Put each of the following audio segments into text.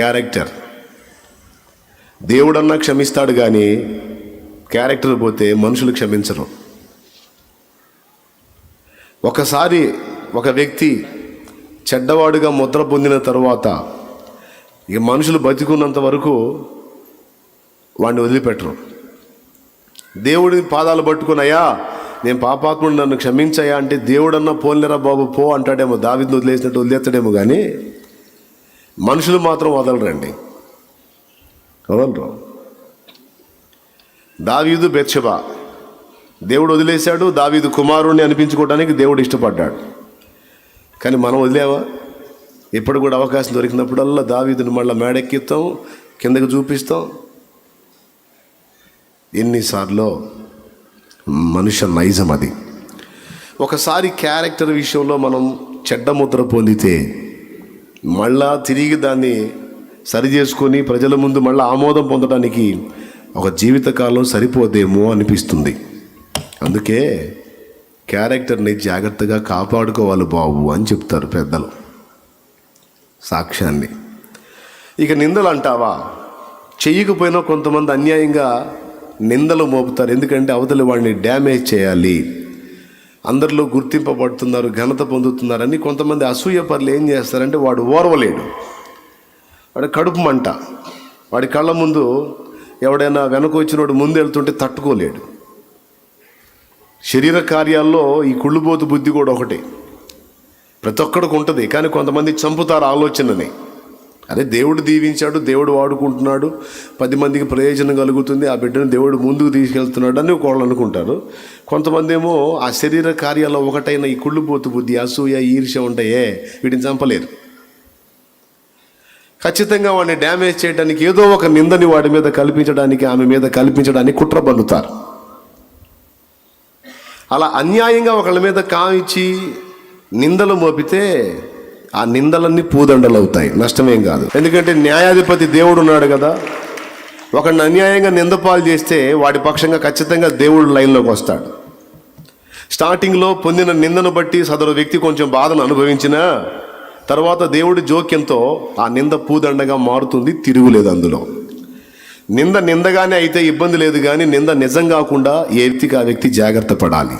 Character. దేవుడన్నా క్షమిస్తాడు కానీ character పోతే మనుషులు క్షమించరు. ఒకసారి ఒక వ్యక్తి చెడ్డవాడుగా ముద్ర పొందిన తరువాత ఇక మనుషులు బతికున్నంత వరకు వాడిని వదిలిపెట్టరు. దేవుడి పాదాలు పట్టుకున్నాయా, నేను పాపాత్ముడు, నన్ను క్షమించాయా అంటే దేవుడన్నా పోన్లేరా బాబు పో అంటాడేమో, దావీదుని వదిలేసినట్టు వదిలేస్తాడేమో, కానీ మనుషులు మాత్రం వదలరండి, వదలరు. దావీదు బెత్షెబా దేవుడు వదిలేశాడు, దావీదు కుమారుణ్ణి అనిపించుకోవడానికి దేవుడు ఇష్టపడ్డాడు. కానీ మనం వదిలేవా? ఎప్పుడు కూడా అవకాశం దొరికినప్పుడల్లా దావీదుని మళ్ళీ మేడెక్కిస్తాం, కిందకి చూపిస్తాం. ఎన్నిసార్లు మనుష్య నైజం అది. ఒకసారి క్యారెక్టర్ విషయంలో మనం చెడ్డ ముద్ర పొందితే మళ్ళా తిరిగి దాన్ని సరి చేసుకొని ప్రజల ముందు మళ్ళీ ఆమోదం పొందడానికి ఒక జీవితకాలం సరిపోదేమో అనిపిస్తుంది. అందుకే క్యారెక్టర్ని జాగ్రత్తగా కాపాడుకోవాలి బాబు అని చెప్తారు పెద్దలు, సాక్ష్యాన్ని. ఇక నిందలు అంటావా, చెయ్యకపోయినా కొంతమంది అన్యాయంగా నిందలు మోపుతారు. ఎందుకంటే అవతలి వాడిని డ్యామేజ్ చేయాలి, అందరిలో గుర్తింపబడుతున్నారు, ఘనత పొందుతున్నారని కొంతమంది అసూయ పనులు ఏం చేస్తారంటే వాడు ఓర్వలేడు, వాడి కడుపు మంట, వాడి కళ్ళ ముందు ఎవడైనా వెనక వచ్చినోడు ముందు వెళ్తుంటే తట్టుకోలేడు. శరీర కార్యాల్లో ఈ కుళ్ళుబోతు బుద్ధి కూడా ఒకటి, ప్రతి ఒక్కడికి ఉంటుంది. కానీ కొంతమంది చంపుతారు ఆలోచనని. అరే దేవుడు దీవించాడు, దేవుడు వాడుకుంటున్నాడు, 10 మందికి ప్రయోజనం కలుగుతుంది, ఆ బిడ్డను దేవుడు ముందుకు తీసుకెళ్తున్నాడు అని వాళ్ళు అనుకుంటారు. కొంతమంది ఏమో ఆ శరీర కార్యాల్లో ఒకటైన ఈ కుళ్ళుబోతు బుద్ధి, అసూయ, ఈర్ష్య ఉంటాయే, వీటిని చంపలేరు. ఖచ్చితంగా వాడిని డ్యామేజ్ చేయడానికి ఏదో ఒక నిందని వాడి మీద కల్పించడానికి, ఆమె మీద కల్పించడానికి కుట్ర పన్నుతారు. అలా అన్యాయంగా ఒకళ్ళ మీద కావించి నిందలు మోపితే ఆ నిందలన్నీ పూదండలు అవుతాయి, నష్టమేం కాదు. ఎందుకంటే న్యాయాధిపతి దేవుడు ఉన్నాడు కదా. ఒకడిని అన్యాయంగా నిందపాలు చేస్తే వాడి పక్షంగా ఖచ్చితంగా దేవుడు లైన్లోకి వస్తాడు. స్టార్టింగ్లో పొందిన నిందను బట్టి సదరు వ్యక్తి కొంచెం బాధను అనుభవించినా తర్వాత దేవుడి జోక్యంతో ఆ నింద పూదండగా మారుతుంది, తిరుగులేదు అందులో. నింద నిందగానే అయితే ఇబ్బంది లేదు, కానీ నింద నిజం కాకుండా ఏ వ్యక్తికి ఆ వ్యక్తి జాగ్రత్త పడాలి.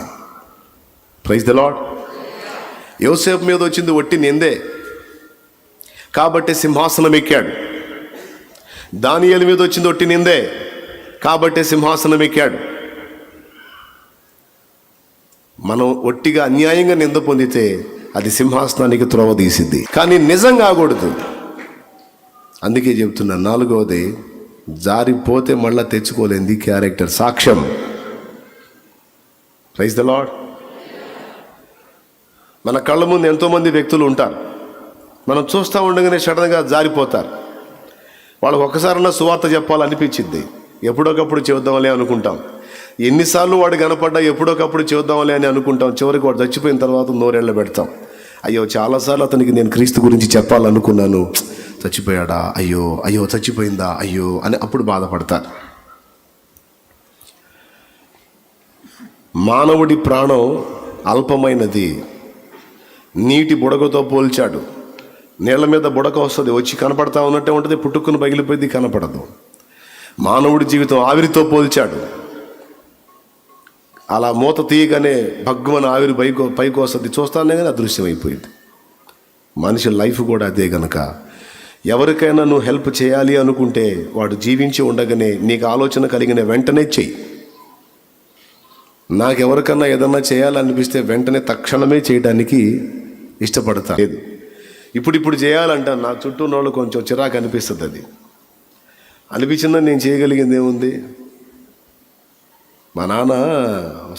Praise the Lord. యోసేపు మీద వచ్చింది ఒట్టి నిందే కాబట్టి సింహాసనం ఎక్కాడు. దానియేలు మీద వచ్చింది ఒట్టి నిందే కాబట్టి సింహాసనం ఎక్కాడు. మనం ఒట్టిగా అన్యాయంగా నింద పొందితే అది సింహాసనానికి త్రోవ తీసిద్ది, కానీ నిజం కాకూడదు. అందుకే చెప్తున్నా, 4వది జారిపోతే మళ్ళా తెచ్చుకోలేంది క్యారెక్టర్, సాక్ష్యం. Praise the Lord. మన కళ్ళ ముందు ఎంతోమంది వ్యక్తులు ఉంటారు, మనం చూస్తూ ఉండగానే సడన్గా జారిపోతారు. వాళ్ళకు ఒక్కసారన్నా సువార్త చెప్పాలనిపించింది, ఎప్పుడొకప్పుడు చెబుదామలే అనుకుంటాం. ఎన్నిసార్లు వాడు కనపడ్డా ఎప్పుడొకప్పుడు చెబుదామలే అని అనుకుంటాం. చివరికి వాడు చచ్చిపోయిన తర్వాత నోరెళ్ళ పెడతాం. అయ్యో చాలాసార్లు అతనికి నేను క్రీస్తు గురించి చెప్పాలనుకున్నాను, చచ్చిపోయాడా, అయ్యో అయ్యో చచ్చిపోయిందా, అయ్యో అని అప్పుడు బాధపడతారు. మానవుడి ప్రాణం అల్పమైనది. నీటి బుడగతో పోల్చాడు. నీళ్ళ మీద బుడక వస్తుంది, వచ్చి కనపడతా ఉన్నట్టే ఉంటుంది, పుట్టుకుని పగిలిపోయింది, కనపడదు. మానవుడి జీవితం ఆవిరితో పోల్చాడు. అలా మూత తీయగానే భగ్గుమని ఆవిరి పైకి వస్తుంది, చూస్తానే కానీ అదృశ్యం అయిపోయింది. మనిషి లైఫ్ కూడా అదే గనక ఎవరికైనా నువ్వు హెల్ప్ చేయాలి అనుకుంటే వాడు జీవించి ఉండగానే నీకు ఆలోచన కలిగిన వెంటనే చెయ్యి. నాకెవరికన్నా ఏదన్నా చేయాలనిపిస్తే వెంటనే తక్షణమే చేయడానికి ఇష్టపడతా లేదు. ఇప్పుడు చేయాలంట నా చుట్టూ ఉన్న వాళ్ళు కొంచెం చిరాకు అనిపిస్తుంది. అది అనిపించిందా నేను చేయగలిగింది ఏముంది? మా నాన్న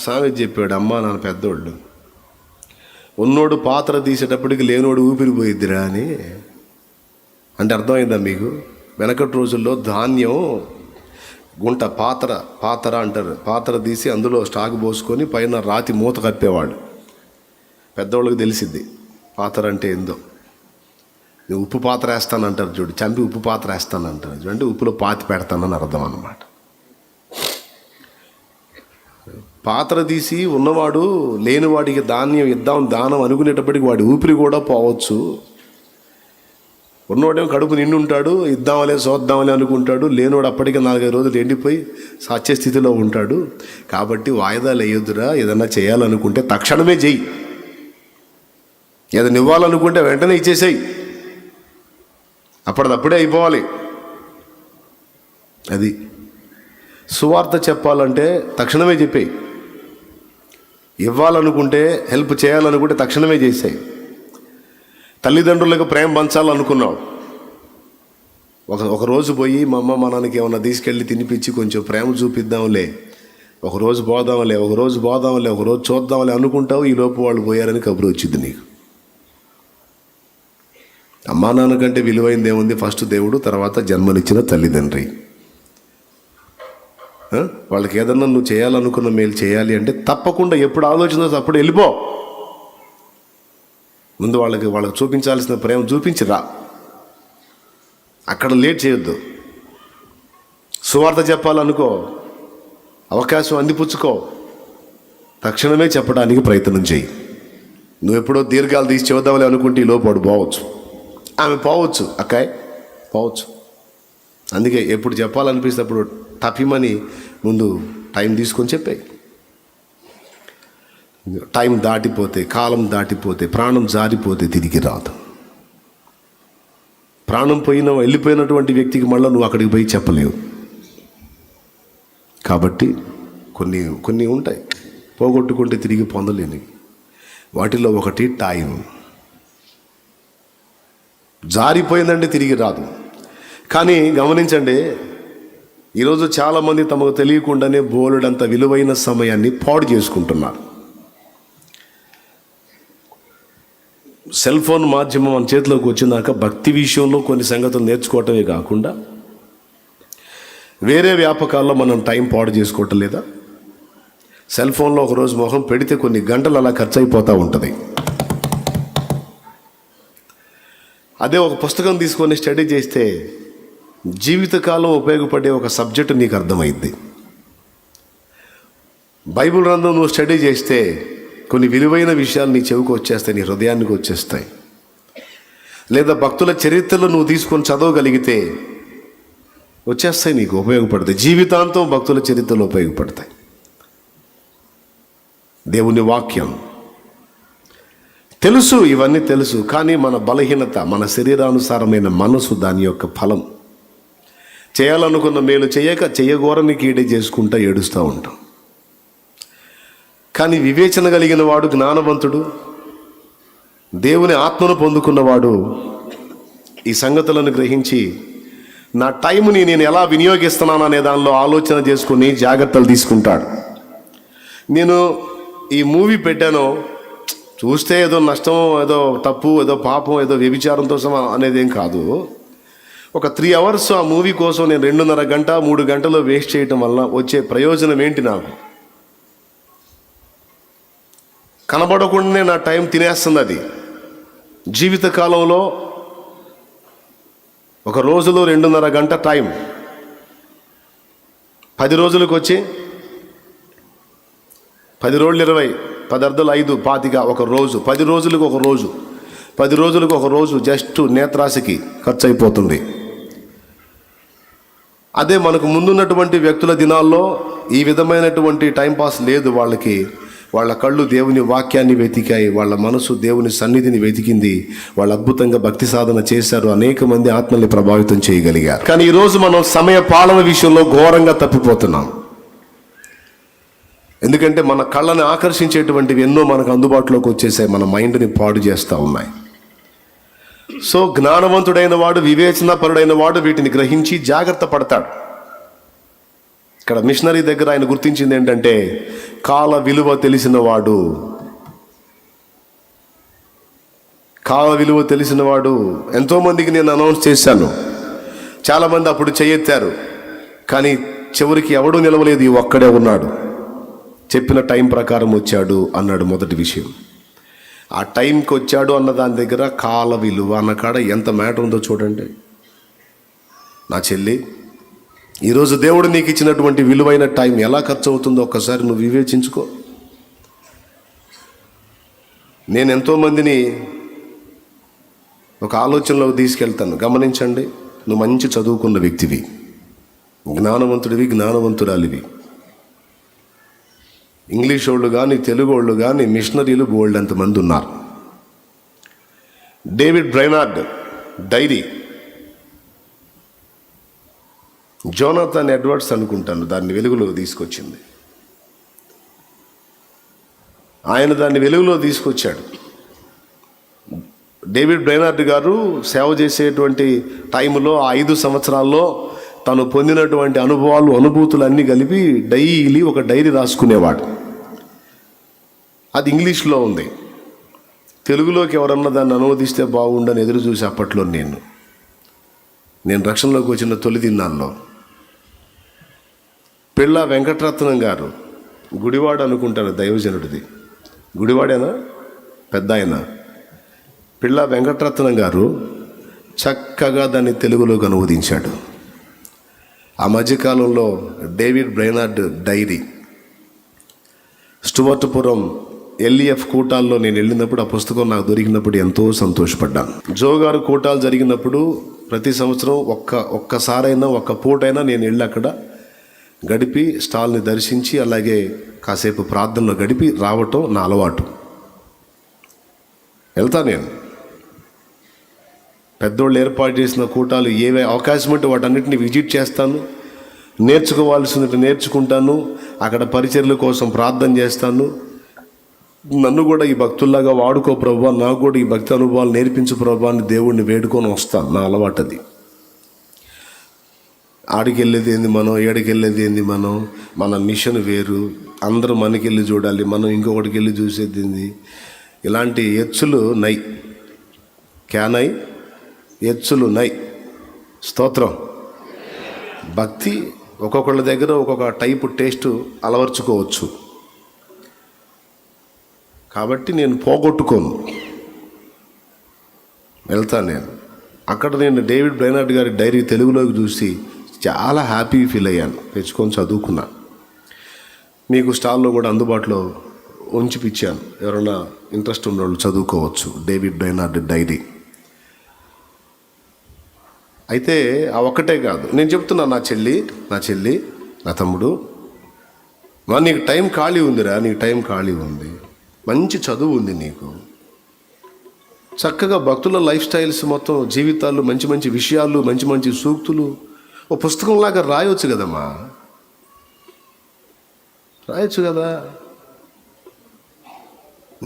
సామెత చెప్పాడు, అమ్మ నాన్న పెద్దోళ్ళు, ఉన్నోడు పాత్ర తీసేటప్పటికి లేనోడు ఊపిరిపోయిద్దిరా అని. అంటే అర్థమైందా మీకు? వెనకటి రోజుల్లో ధాన్యం గుంట పాత్ర అంటారు, పాత్ర తీసి అందులో స్టాక్ పోసుకొని పైన రాతి మూత కప్పేవాడు. పెద్దవాళ్ళకి తెలిసిద్ది పాత్ర అంటే ఏందో. ఉప్పు పాత్ర వేస్తానంటారు చూడు, చంపి ఉప్పు పాత్ర వేస్తానంటారు చూడు, అంటే ఉప్పులో పాతి పెడతానని అర్థం అన్నమాట. పాత్ర తీసి ఉన్నవాడు లేనివాడికి ధాన్యం ఇద్దాం దానం అనుకునేటప్పటికి వాడి ఊపిరి కూడా పోవచ్చు. ఉన్నోడేమో కడుపు నిండి ఉంటాడు, ఇద్దామలే చూద్దామలే అనుకుంటాడు. లేనోడు అప్పటికే 4-5 రోజులు ఎండిపోయి సత్య స్థితిలో ఉంటాడు. కాబట్టి వాయిదాలు వేయొద్దురా. ఏదన్నా చేయాలనుకుంటే తక్షణమే చెయ్యి. ఏదైనా ఇవ్వాలనుకుంటే వెంటనే ఇచ్చేసేయి. అప్పటిదప్పుడే అయిపోవాలి. అది సువార్త చెప్పాలంటే తక్షణమే చెప్పేయి. ఇవ్వాలనుకుంటే, హెల్ప్ చేయాలనుకుంటే తక్షణమే చేసేయి. తల్లిదండ్రులకు ప్రేమ పంచాలనుకున్నావు, ఒక రోజు పోయి మా అమ్మ మా నాన్నకి ఏమన్నా తీసుకెళ్ళి తినిపించి కొంచెం ప్రేమ చూపిద్దాంలే, ఒక రోజు పోదాంలే, ఒక రోజు చూద్దాంలే అనుకుంటావు. ఈ లోపు వాళ్ళు పోయారని కబురు వచ్చింది నీకు. అమ్మా నాన్న కంటే విలువైంది ఏముంది? ఫస్ట్ దేవుడు, తర్వాత జన్మనిచ్చిన తల్లిదండ్రి. వాళ్ళకి ఏదన్నా నువ్వు చేయాలనుకున్న మేలు చేయాలి అంటే తప్పకుండా ఎప్పుడు ఆలోచన అప్పుడు వెళ్ళిపో. ముందు వాళ్ళకి చూపించాల్సిన ప్రేమ చూపించిరా. అక్కడ లేట్ చేయొద్దు. సువార్త చెప్పాలనుకో, అవకాశం అందిపుచ్చుకో, తక్షణమే చెప్పడానికి ప్రయత్నం చేయి. నువ్వు ఎప్పుడో దీర్ఘాలు తీసి చూద్దామని అనుకుంటే ఈ లోపాడు పోవచ్చు, ఆమె పోవచ్చు, అక్కాయ్ పోవచ్చు. అందుకే ఎప్పుడు చెప్పాలనిపిస్తే అప్పుడు తప్పిమని ముందు టైం తీసుకొని చెప్పాయి. టైం దాటిపోతే, కాలం దాటిపోతే, ప్రాణం జారిపోతే తిరిగి రాదు. ప్రాణం వెళ్ళిపోయినటువంటి వ్యక్తికి మళ్ళీ నువ్వు అక్కడికి పోయి చెప్పలేవు. కాబట్టి కొన్ని ఉంటాయి పోగొట్టుకుంటే తిరిగి పొందలేనివి. వాటిలో ఒకటి టైం. జారిపోయిందంటే తిరిగి రాదు. కానీ గమనించండి, ఈరోజు చాలామంది తమకు తెలియకుండానే బోలెడంత విలువైన సమయాన్ని పాడు చేసుకుంటున్నారు. సెల్ ఫోన్ మాధ్యమం మన చేతిలోకి వచ్చినాక భక్తి విషయంలో కొన్ని సంగతులు నేర్చుకోవటమే కాకుండా వేరే వ్యాపకాల్లో మనం టైం పాడు చేసుకోవటం లేదా? సెల్ ఫోన్లో ఒకరోజు మొహం పెడితే కొన్ని గంటలు అలా ఖర్చు అయిపోతూ ఉంటుంది. అదే ఒక పుస్తకం తీసుకొని స్టడీ చేస్తే జీవితకాలం ఉపయోగపడే ఒక సబ్జెక్టు నీకు అర్థమైంది. బైబిల్ గ్రంథం నువ్వు స్టడీ చేస్తే కొన్ని విలువైన విషయాలు నీ చెవికి వచ్చేస్తాయి, నీ హృదయానికి వచ్చేస్తాయి. లేదా భక్తుల చరిత్రలు నువ్వు తీసుకొని చదవగలిగితే వచ్చేస్తాయి, నీకు ఉపయోగపడతాయి. జీవితాంతం భక్తుల చరిత్రలు ఉపయోగపడతాయి. దేవుని వాక్యం తెలుసు, ఇవన్నీ తెలుసు. కానీ మన బలహీనత, మన శరీరానుసారమైన మనసు, దాని యొక్క ఫలం. చేయాలనుకున్న మేలు చేయగోరని కీడే చేసుకుంటా ఏడుస్తూ ఉంటాం. కానీ వివేచన కలిగిన వాడు, జ్ఞానవంతుడు, దేవుని ఆత్మను పొందుకున్నవాడు ఈ సంగతులను గ్రహించి నా టైంని నేను ఎలా వినియోగిస్తున్నాను అనే దానిలో ఆలోచన చేసుకుని జాగ్రత్తలు తీసుకుంటాడు. నేను ఈ మూవీ పెట్టాను, చూస్తే ఏదో నష్టం, ఏదో తప్పు, ఏదో పాపం, ఏదో వ్యభిచారంతో అనేది ఏం కాదు. ఒక 3 hours ఆ మూవీ కోసం నేను 2.5 గంట 3 గంటలు వేస్ట్ చేయటం వల్ల వచ్చే ప్రయోజనం ఏంటి? నాకు కనబడకుండానే నా టైం తినేస్తుంది. అది జీవితకాలంలో ఒక రోజులో 2.5 గంట టైం 10 రోజులకు వచ్చి 10 రోజులు 20, 10 అర్ధలు 5, 25, ఒక రోజు. 10 రోజులకు ఒక రోజు, 10 రోజులకు ఒక రోజు జస్ట్ నేత్రాశకి ఖర్చు అయిపోతుంది. అదే మనకు ముందున్నటువంటి వ్యక్తుల దినాల్లో ఈ విధమైనటువంటి టైంపాస్ లేదు. వాళ్ళ కళ్ళు దేవుని వాక్యాన్ని వెతికాయి, వాళ్ళ మనసు దేవుని సన్నిధిని వెతికింది, వాళ్ళు అద్భుతంగా భక్తి సాధన చేశారు, అనేక మంది ఆత్మల్ని ప్రభావితం చేయగలిగారు. కానీ ఈరోజు మనం సమయ పాలన విషయంలో ఘోరంగా తప్పిపోతున్నాం. ఎందుకంటే మన కళ్ళని ఆకర్షించేటువంటివి ఎన్నో మనకు అందుబాటులోకి వచ్చేసాయి, మన మైండ్ని పాడు చేస్తూ ఉన్నాయి. సో జ్ఞానవంతుడైన వాడు, వివేచనాపరుడైన వాడు వీటిని గ్రహించి జాగ్రత్త పడతాడు. ఇక్కడ మిషనరీ దగ్గర ఆయన గుర్తించింది ఏంటంటే కాల విలువ తెలిసిన వాడు. కాల విలువ తెలిసిన వాడు ఎంతోమందికి నేను అనౌన్స్ చేశాను, చాలామంది అప్పుడు చేయెత్తారు, కానీ చివరికి ఎవడూ నిలవలేదు, ఈ ఒక్కడే ఉన్నాడు, చెప్పిన టైం ప్రకారం వచ్చాడు అన్నాడు. మొదటి విషయం, ఆ టైంకి వచ్చాడు అన్న దాని దగ్గర కాల విలువ అన్న కాడ ఎంత మ్యాటర్ ఉందో చూడండి. నా చెల్లి, ఈరోజు దేవుడు నీకు ఇచ్చినటువంటి విలువైన టైం ఎలా ఖర్చు అవుతుందో ఒక్కసారి నువ్వు వివేచించుకో. నేను ఎంతోమందిని ఒక ఆలోచనలోకి తీసుకెళ్తాను. గమనించండి, నువ్వు మంచి చదువుకున్న వ్యక్తివి, జ్ఞానవంతుడివి, జ్ఞానవంతురాలివి. ఇంగ్లీష్ వాళ్ళు కానీ తెలుగు వాళ్ళు కానీ మిషనరీలు బోల్డ్ అంతమంది ఉన్నారు. David Brainerd diary, Jonathan Edwards అనుకుంటాను దాన్ని వెలుగులోకి తీసుకొచ్చింది. ఆయన దాన్ని వెలుగులో తీసుకొచ్చాడు. డేవిడ్ బ్రైనార్డ్ గారు సేవ చేసేటువంటి టైంలో 5 సంవత్సరాల్లో తను పొందినటువంటి అనుభవాలు, అనుభూతులు అన్నీ కలిపి డైలీ ఒక డైరీ రాసుకునేవాడు. అది ఇంగ్లీష్లో ఉంది. తెలుగులోకి ఎవరన్నా దాన్ని అనువదిస్తే బాగుండని ఎదురు చూసి అప్పట్లో నేను రక్షణలోకి వచ్చిన తొలి దినాల్లో పిళ్ళ వెంకటరత్నం గారు, గుడివాడ అనుకుంటాను దైవజనుడిది, గుడివాడేనా పెద్ద ఆయన, పిళ్ళ వెంకటరత్నం గారు చక్కగా దాన్ని తెలుగులోకి అనువదించాడు. ఆ మధ్యకాలంలో David Brainerd diary Stuartpuram LEF కూటాల్లో నేను వెళ్ళినప్పుడు ఆ పుస్తకం నాకు దొరికినప్పుడు ఎంతో సంతోషపడ్డాను. జో గారు కూటాలు జరిగినప్పుడు ప్రతి సంవత్సరం ఒక్కసారైనా ఒక్క పూటైనా నేను వెళ్ళి అక్కడ గడిపి స్టాల్ని దర్శించి అలాగే కాసేపు ప్రార్థనలో గడిపి రావటం నా అలవాటు. వెళ్తా నేను. పెద్దోళ్ళు ఏర్పాటు చేసిన కూటాలు ఏవే అవకాశం ఉంటే వాటన్నిటిని విజిట్ చేస్తాను, నేర్చుకోవాల్సింది నేర్చుకుంటాను, అక్కడ పరిచర్ల కోసం ప్రార్థన చేస్తాను. నన్ను కూడా ఈ భక్తుల్లాగా వాడుకో ప్రభువా, నాకు కూడా ఈ భక్తి అనుభవాలు నేర్పించు ప్రభువా అని దేవుడిని వేడుకొని వస్తాను. నా అలవాటు అది. ఆడికి వెళ్ళేది ఏంది మనం, ఏడికి వెళ్ళేది ఏంది మనం, మన మిషన్ వేరు, అందరూ మనకెళ్ళి చూడాలి, మనం ఇంకొకటికి వెళ్ళి చూసేది ఏంది. ఇలాంటి ఎచ్చులు నై, క్యానై ఎచ్చులు నై. స్తోత్రం. భక్తి ఒక్కొక్కళ్ళ దగ్గర ఒక్కొక్క టైపు టేస్ట్ అలవర్చుకోవచ్చు. కాబట్టి నేను పోగొట్టుకోను, వెళ్తాను నేను. అక్కడ నేను డేవిడ్ బ్రైనార్డ్ గారి డైరీ తెలుగులోకి చూసి చాలా హ్యాపీ ఫీల్ అయ్యాను. తెచ్చుకొని చదువుకున్నా. మీకు స్టాల్లో కూడా అందుబాటులో ఉంచిపిచ్చాను. ఎవరైనా ఇంట్రెస్ట్ ఉన్నవాళ్ళు చదువుకోవచ్చు డేవిడ్ బ్రైనార్డ్ డైరీ. అయితే ఆ ఒక్కటే కాదు, నేను చెప్తున్నా, నా చెల్లి నా తమ్ముడు, నీకు టైం ఖాళీ ఉందిరా, నీకు టైం ఖాళీ ఉంది, మంచి చదువు ఉంది నీకు, చక్కగా భక్తుల లైఫ్ స్టైల్స్ మొత్తం జీవితాలు, మంచి మంచి విషయాలు, మంచి మంచి సూక్తులు ఓ పుస్తకంలాగా రాయొచ్చు కదమ్మా, రాయొచ్చు కదా.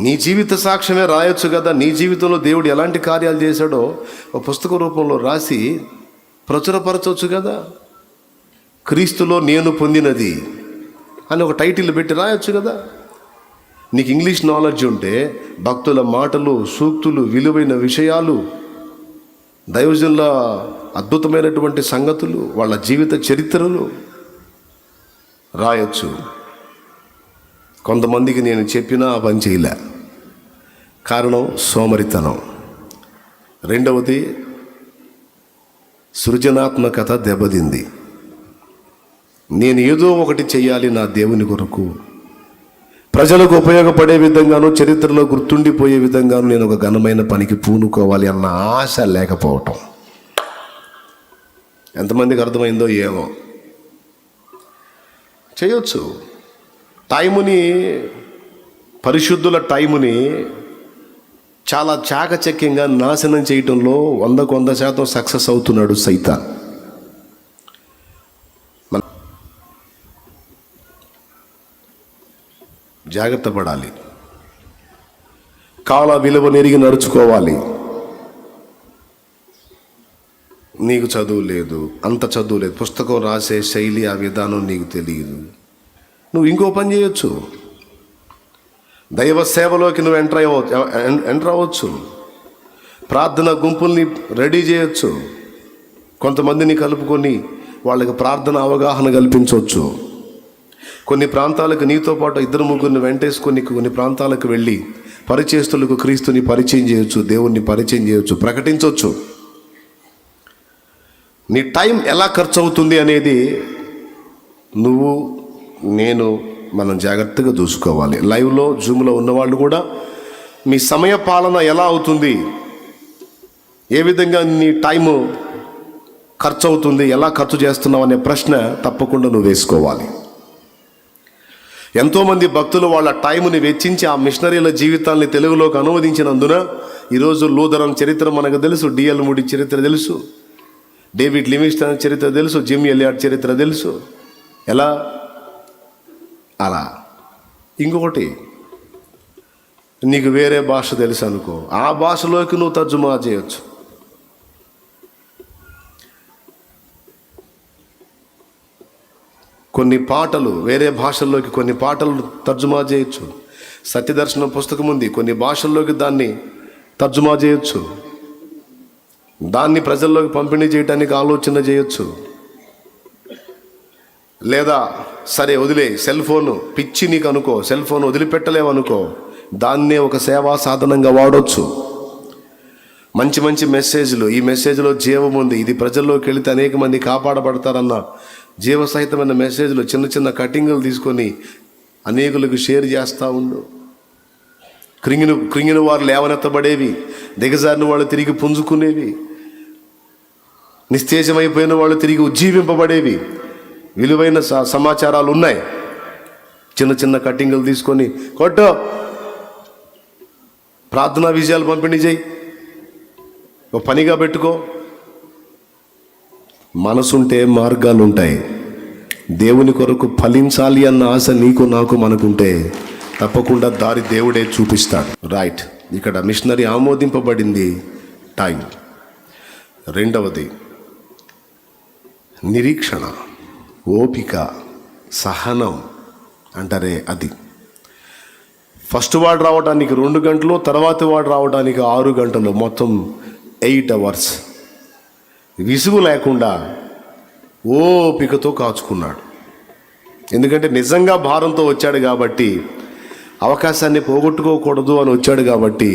నీ జీవిత సాక్ష్యమే రాయొచ్చు కదా. నీ జీవితంలో దేవుడు ఎలాంటి కార్యాలు చేశాడో ఒక పుస్తక రూపంలో రాసి ప్రచురపరచవచ్చు కదా. క్రీస్తులో నేను పొందినది అని ఒక టైటిల్ పెట్టి రాయొచ్చు కదా. నీకు ఇంగ్లీష్ నాలెడ్జ్ ఉంటే భక్తుల మాటలు, సూక్తులు, విలువైన విషయాలు, దైవజనుల అద్భుతమైనటువంటి సంగతులు, వాళ్ళ జీవిత చరిత్రలు రాయొచ్చు. కొంతమందికి నేను చెప్పినా ఆ పని చేయలే. కారణం సోమరితనం. రెండవది సృజనాత్మకత దెబ్బతింది. నేను ఏదో ఒకటి చెయ్యాలి నా దేవుని కొరకు, ప్రజలకు ఉపయోగపడే విధంగానూ, చరిత్రలో గుర్తుండిపోయే విధంగానూ నేను ఒక ఘనమైన పనికి పూనుకోవాలి అన్న ఆశ లేకపోవటం. ఎంతమందికి అర్థమైందో ఏమో. చేయొచ్చు. టైముని, పరిశుద్ధుల టైముని చాలా చాకచక్యంగా నాశనం చేయటంలో 100% సక్సెస్ అవుతున్నాడు సైతాన్. జాగ్రత్త పడాలి. కాల విలువ నెరిగి నడుచుకోవాలి. నీకు చదువు లేదు, అంత చదువు లేదు, పుస్తకం రాసే శైలి, ఆ విధానం నీకు తెలియదు, నువ్వు ఇంకో పని చేయొచ్చు. దైవ సేవలోకి నువ్వు ఎంటర్ అవ్వచ్చు. ప్రార్థన గుంపుల్ని రెడీ చేయొచ్చు. కొంతమందిని కలుపుకొని వాళ్ళకి ప్రార్థన అవగాహన కల్పించవచ్చు. కొన్ని ప్రాంతాలకు నీతో పాటు 2-3 వెంటేసుకొని కొన్ని ప్రాంతాలకు వెళ్ళి పరిచయస్తులకు క్రీస్తుని పరిచయం చేయొచ్చు, దేవుణ్ణి పరిచయం చేయొచ్చు, ప్రకటించవచ్చు. నీ టైం ఎలా ఖర్చు అవుతుంది అనేది నువ్వు, నేను, మనం జాగ్రత్తగా చూసుకోవాలి. లైవ్లో, జూమ్లో ఉన్నవాళ్ళు కూడా మీ సమయ పాలన ఎలా అవుతుంది, ఏ విధంగా నీ టైము ఖర్చు అవుతుంది, ఎలా ఖర్చు చేస్తున్నావు అనే ప్రశ్న తప్పకుండా నువ్వు వేసుకోవాలి. ఎంతోమంది భక్తులు వాళ్ళ టైంని వెచ్చించి ఆ మిషనరీల జీవితాన్ని తెలుగులోకి అనువదించినందున ఈరోజు లూథరన్ చరిత్ర మనకు తెలుసు, డిఎల్ మూడి చరిత్ర తెలుసు, డేవిడ్ లివింగ్స్టన్ చరిత్ర తెలుసు, జిమ్ ఎలియాట్ చరిత్ర తెలుసు. ఎలా? అలా. ఇంకొకటి, నీకు వేరే భాష తెలుసు అనుకో, ఆ భాషలోకి నువ్వు తర్జుమా చేయొచ్చు. కొన్ని పాటలు వేరే భాషల్లోకి కొన్ని పాటలు తర్జుమా చేయొచ్చు. సత్యదర్శనం పుస్తకం ఉంది, కొన్ని భాషల్లోకి దాన్ని తర్జుమా చేయొచ్చు. దాన్ని ప్రజల్లోకి పంపిణీ చేయడానికి ఆలోచన చేయొచ్చు. లేదా సరే వదిలే, సెల్ ఫోను పిచ్చి నీకు అనుకో, సెల్ ఫోన్ వదిలిపెట్టలేవనుకో, దాన్నే ఒక సేవా సాధనంగా వాడవచ్చు. మంచి మంచి మెసేజ్లు, ఈ మెసేజ్లో జీవం ఉంది, ఇది ప్రజల్లోకి వెళితే అనేక మంది కాపాడబడతారన్న జీవసహితమైన మెసేజ్లు చిన్న చిన్న కటింగులు తీసుకొని అనేకులకు షేర్ చేస్తూ ఉండు. కృంగిన వారు లేవనెత్తబడేవి, దిగజారిన వాళ్ళు తిరిగి పుంజుకునేవి, నిస్తేజమైపోయిన వాళ్ళు తిరిగి ఉజ్జీవింపబడేవి. విలువైన సమాచారాలు ఉన్నాయి. చిన్న చిన్న కట్టింగులు తీసుకొని కొట్టో, ప్రార్థనా విజయాలు పంపిణీ చేయి, ఒక పనిగా పెట్టుకో. మనసుంటే మార్గాలు ఉంటాయి. దేవుని కొరకు ఫలించాలి అన్న ఆశ నీకు నాకు మనకుంటే తప్పకుండా దారి దేవుడే చూపిస్తాడు. రైట్. ఇక్కడ మిషనరీ ఆమోదింపబడింది టైం. రెండవది నిరీక్షణ, ఓపిక, సహనం అంటారే అది. ఫస్ట్ వాడు రావడానికి 2 గంటలు, తర్వాత వాడు రావడానికి 6 గంటలు, మొత్తం 8 hours. విసుగు లేకుండా ఓపికతో కాచుకున్నాడు. ఎందుకంటే నిజంగా భారంతో వచ్చాడు కాబట్టి, అవకాశాన్ని పోగొట్టుకోకూడదు అని వచ్చాడు కాబట్టి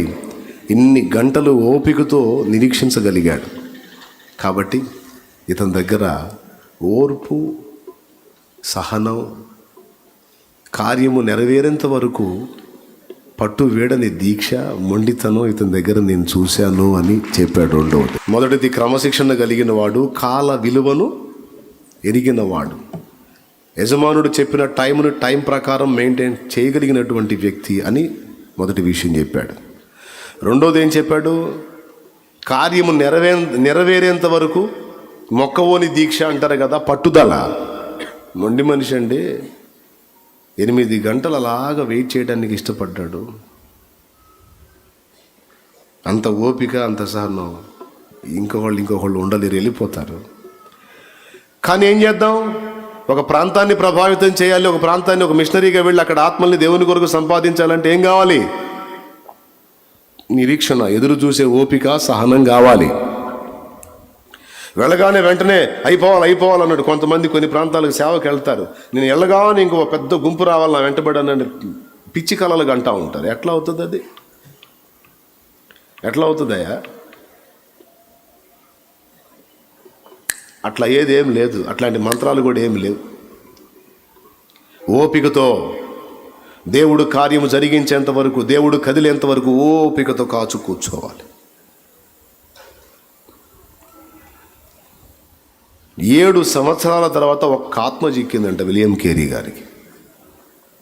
ఇన్ని గంటలు ఓపికతో నిరీక్షించగలిగాడు. కాబట్టి ఇతని దగ్గర ఓర్పు, సహనం, కార్యము నెరవేరేంత వరకు పట్టు వేడని దీక్ష, మొండితనం ఇతని దగ్గర నేను చూశాను అని చెప్పాడు. రెండవది, మొదటిది క్రమశిక్షణ కలిగిన వాడు, కాల విలువను ఎరిగిన వాడు. యజమానుడు చెప్పిన టైం ప్రకారం మెయింటైన్ చేయగలిగినటువంటి వ్యక్తి అని మొదటి విషయం చెప్పాడు. రెండోది ఏం చెప్పాడు? కార్యము నెరవేరేంత వరకు మొక్కవోని దీక్ష అంటారు కదా, పట్టుదల. మొండి మనిషి అండి 8 గంటలు అలాగా వెయిట్ చేయడానికి ఇష్టపడ్డాడు. అంత ఓపిక, అంత సహనం ఇంకొకళ్ళు ఉండలేరు, వెళ్ళిపోతారు. కానీ ఏం చేద్దాం? ఒక ప్రాంతాన్ని ప్రభావితం చేయాలి, ఒక ప్రాంతాన్ని ఒక మిషనరీగా వెళ్ళి అక్కడ ఆత్మల్ని దేవుని కొరకు సంపాదించాలంటే ఏం కావాలి? నిరీక్షణ, ఎదురు చూసే ఓపిక, సహనం కావాలి. వెళ్ళగానే వెంటనే అయిపోవాలన్నాడు. కొంతమంది కొన్ని ప్రాంతాలకు సేవకు వెళ్తారు, నేను వెళ్ళగానే ఇంకో పెద్ద గుంపు రావాలి నా వెంటబడని పిచ్చి కళలుగా అంటూ ఉంటారు. ఎట్లా అవుతుంది అది? ఎట్లా అవుతుందయ్యా? అట్లా ఏదేం లేదు, అట్లాంటి మంత్రాలు కూడా ఏమి లేవు. ఓపికతో దేవుడు కార్యము జరిగించేంత వరకు, దేవుడు కదిలేంత వరకు ఓపికతో కాచు కూర్చోవాలి. 7 సంవత్సరాల తర్వాత ఒక్క ఆత్మ చిక్కిందంట విలియం కేరీ గారికి.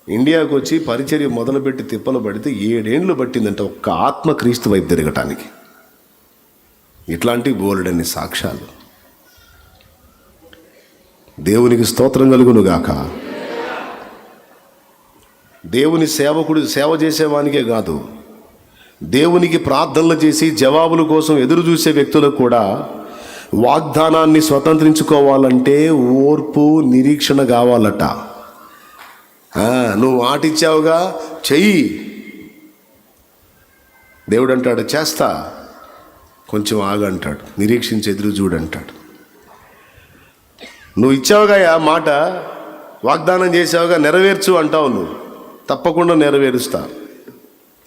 ఇండియాకు వచ్చి పరిచర్య మొదలుపెట్టి తిప్పలు పడితే 7 ఏండ్లు పట్టిందంట ఒక్క ఆత్మ క్రీస్తు వైపు తిరగటానికి. ఇట్లాంటి బోలెడన్ని సాక్ష్యాలు. దేవునికి స్తోత్రం కలుగునుగాక. దేవుని సేవ చేసేవానికే కాదు, దేవునికి ప్రార్థనలు చేసి జవాబుల కోసం ఎదురు చూసే వ్యక్తులకు కూడా వాగ్దానాన్ని స్వతంత్రించుకోవాలంటే ఓర్పు, నిరీక్షణ కావాలట. నువ్వు ఆటిచ్చావుగా, చెయ్యి. దేవుడు అంటాడు చేస్తా, కొంచెం ఆగంటాడు, నిరీక్షించి ఎదురు చూడంటాడు. నువ్వు ఇచ్చావుగా మాట, వాగ్దానం చేసావుగా, నెరవేర్చు అంటావు. నువ్వు తప్పకుండా నెరవేరుస్తా.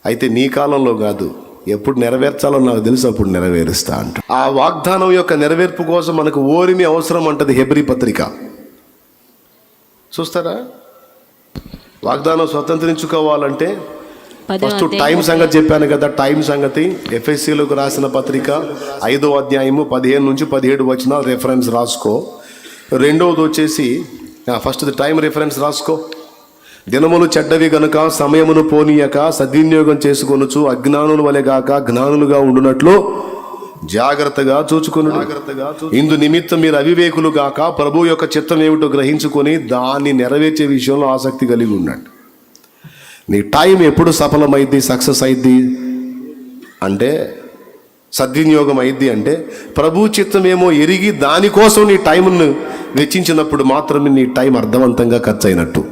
అయితే నీ కాలంలో కాదు, ఎప్పుడు నెరవేర్చాలో నాకు తెలుసు, అప్పుడు నెరవేరుస్తా అంట. ఆ వాగ్దానం యొక్క నెరవేర్పు కోసం మనకు ఓరిమి అవసరం అంటది హెబ్రీ పత్రిక. చూస్తారా? వాగ్దానం స్వతంత్రించుకోవాలంటే ఫస్ట్ టైం సంగతి చెప్పాను కదా. టైం సంగతి ఎఫ్ఎస్సీలకు రాసిన పత్రిక 5వ అధ్యాయము 15 నుంచి 17 వచనాలు రెఫరెన్స్ రాసుకో. రెండవది వచ్చేసి ఫస్ట్ టైం రెఫరెన్స్ రాసుకో. దినములు చెడ్డవి గనుక సమయమును పోనీయక సద్వినియోగం చేసుకొనుచు అజ్ఞానుల వలె గాక జ్ఞానులుగా ఉండునట్లు జాగ్రత్తగా చూచుకును. ఇందు నిమిత్తం మీరు అవివేకులు గాక ప్రభు యొక్క చిత్తం ఏమిటో గ్రహించుకొని దాన్ని నెరవేర్చే విషయంలో ఆసక్తి కలిగి ఉండండి. నీ టైం ఎప్పుడు సఫలమైద్ది, సక్సెస్ అయిద్ది అంటే, సద్వినియోగం అయిద్ది అంటే, ప్రభు చిత్తం ఏమో ఎరిగి దానికోసం నీ టైంను వెచ్చించినప్పుడు మాత్రమే నీ టైం అర్థవంతంగా ఖర్చు అయినట్టు.